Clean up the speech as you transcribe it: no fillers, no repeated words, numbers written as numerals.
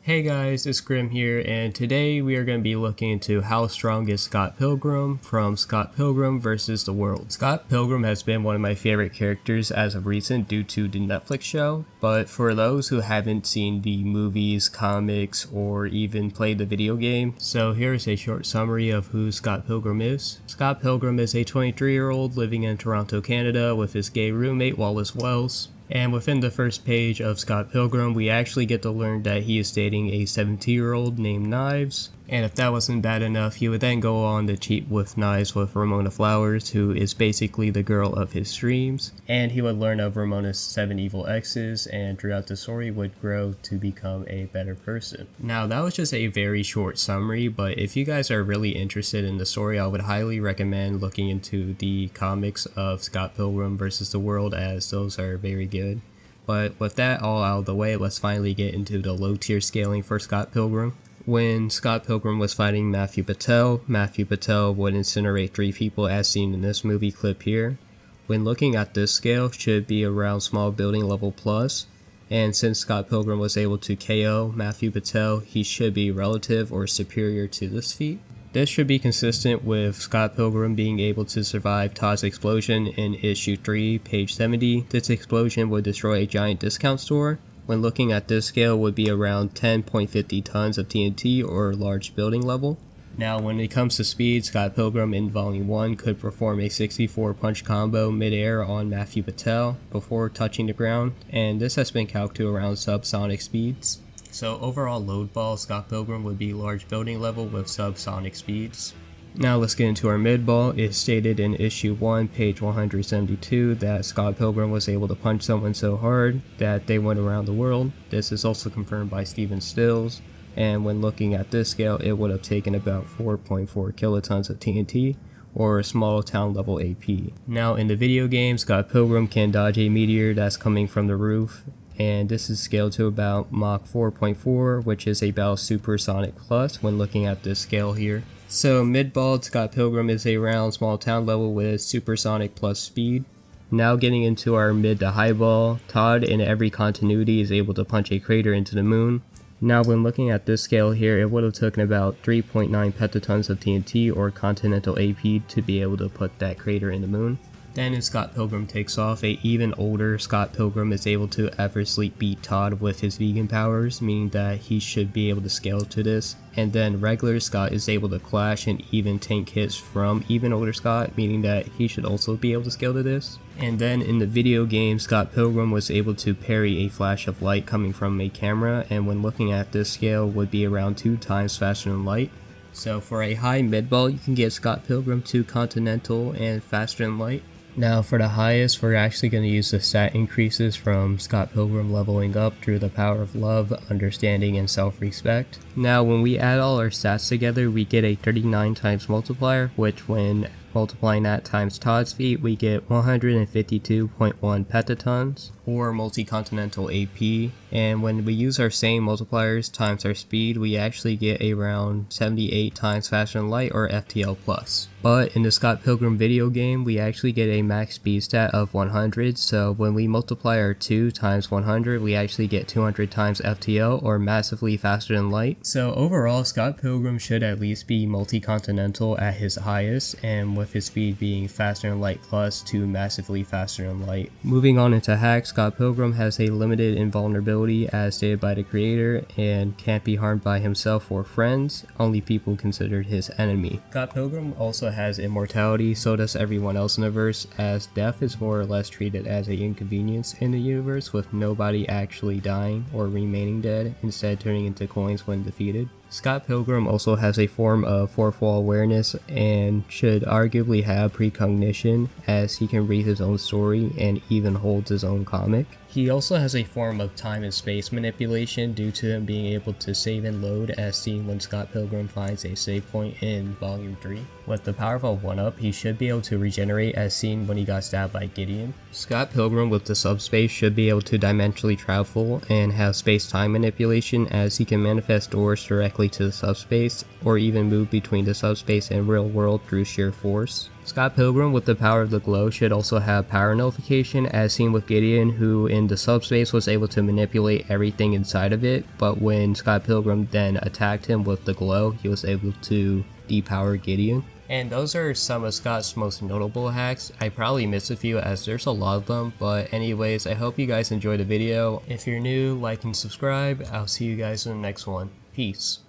Hey guys, it's Grim here, and today we are going to be looking into how strong is Scott Pilgrim from Scott Pilgrim vs. the World. Scott Pilgrim has been one of my favorite characters as of recent due to the Netflix show, but for those who haven't seen the movies, comics, or even played the video game, so here's a short summary of who Scott Pilgrim is. Scott Pilgrim is a 23-year-old living in Toronto, Canada with his gay roommate Wallace Wells. And within the first page of Scott Pilgrim, we actually get to learn that he is dating a 17-year-old named Knives. And if that wasn't bad enough, he would then go on to cheat with Knives with Ramona Flowers, who is basically the girl of his dreams. And he would learn of Ramona's 7 evil exes, and throughout the story would grow to become a better person. Now, that was just a very short summary, but if you guys are really interested in the story, I would highly recommend looking into the comics of Scott Pilgrim vs. the World, as those are very good. But with that all out of the way, let's finally get into the low tier scaling for Scott Pilgrim. When Scott Pilgrim was fighting Mattew Patel would incinerate 3 people as seen in this movie clip here. When looking at this scale, should be around small building level plus, and since Scott Pilgrim was able to KO Mattew Patel, he should be relative or superior to this feat. This should be consistent with Scott Pilgrim being able to survive Todd's explosion in issue 3, page 70. This explosion would destroy a giant discount store. When looking at this scale, would be around 10.50 tons of TNT or large building level. Now when it comes to speed, Scott Pilgrim in volume 1 could perform a 64 punch combo mid-air on Mattew Patel before touching the ground, and this has been calculated to around subsonic speeds. So overall Lowball, Scott Pilgrim would be large building level with subsonic speeds. Now let's get into our mid-ball. It's stated in issue 1, page 172 that Scott Pilgrim was able to punch someone so hard that they went around the world. This is also confirmed by Stephen Stills, and when looking at this scale, it would have taken about 4.4 kilotons of TNT, or a small town level AP. Now in the video game, Scott Pilgrim can dodge a meteor that's coming from the roof, and this is scaled to about Mach 4.4, which is about supersonic plus when looking at this scale here. So mid-ball, Scott Pilgrim is around small town level with supersonic plus speed. Now getting into our mid to high ball, Todd in every continuity is able to punch a crater into the moon. Now when looking at this scale here, it would have taken about 3.9 petatons of TNT or continental AP to be able to put that crater in the moon. Then as Scott Pilgrim takes off, a even older Scott Pilgrim is able to effortlessly beat Todd with his vegan powers, meaning that he should be able to scale to this. And then regular Scott is able to clash and even tank hits from even older Scott, meaning that he should also be able to scale to this. And then in the video game, Scott Pilgrim was able to parry a flash of light coming from a camera, and when looking at this scale would be around 2 times faster than light. So for a high mid-ball, you can get Scott Pilgrim to continental and faster than light. Now for the highest, we're actually going to use the stat increases from Scott Pilgrim leveling up through the power of love, understanding, and self-respect. Now when we add all our stats together, we get a 39 times multiplier, which when multiplying that times Todd's feat, we get 152.1 petatons, or multi-continental AP, and when we use our same multipliers times our speed, we actually get around 78 times faster than light, or FTL+. But in the Scott Pilgrim video game, we actually get a max speed stat of 100, so when we multiply our 2 times 100, we actually get 200 times FTL, or massively faster than light. So overall, Scott Pilgrim should at least be multi-continental at his highest, and with his speed being faster than light plus to massively faster than light. Moving on into hacks, Scott Pilgrim has a limited invulnerability as stated by the creator and can't be harmed by himself or friends, only people considered his enemy. Scott Pilgrim also has immortality, so does everyone else in the verse, as death is more or less treated as an inconvenience in the universe, with nobody actually dying or remaining dead, instead turning into coins when defeated. Scott Pilgrim also has a form of fourth wall awareness and should arguably have precognition, as he can read his own story and even holds his own comic. He also has a form of time and space manipulation due to him being able to save and load, as seen when Scott Pilgrim finds a save point in volume 3. With the power of a 1-up, he should be able to regenerate, as seen when he got stabbed by Gideon. Scott Pilgrim with the subspace should be able to dimensionally travel and have space-time manipulation, as he can manifest doors directly to the subspace or even move between the subspace and real world through sheer force. Scott Pilgrim with the power of the glow should also have power nullification, as seen with Gideon, who in the subspace was able to manipulate everything inside of it, but when Scott Pilgrim then attacked him with the glow, he was able to depower Gideon. And those are some of Scott's most notable hacks. I probably missed a few as there's a lot of them, but anyways, I hope you guys enjoyed the video. If you're new, like and subscribe. I'll see you guys in the next one. Peace.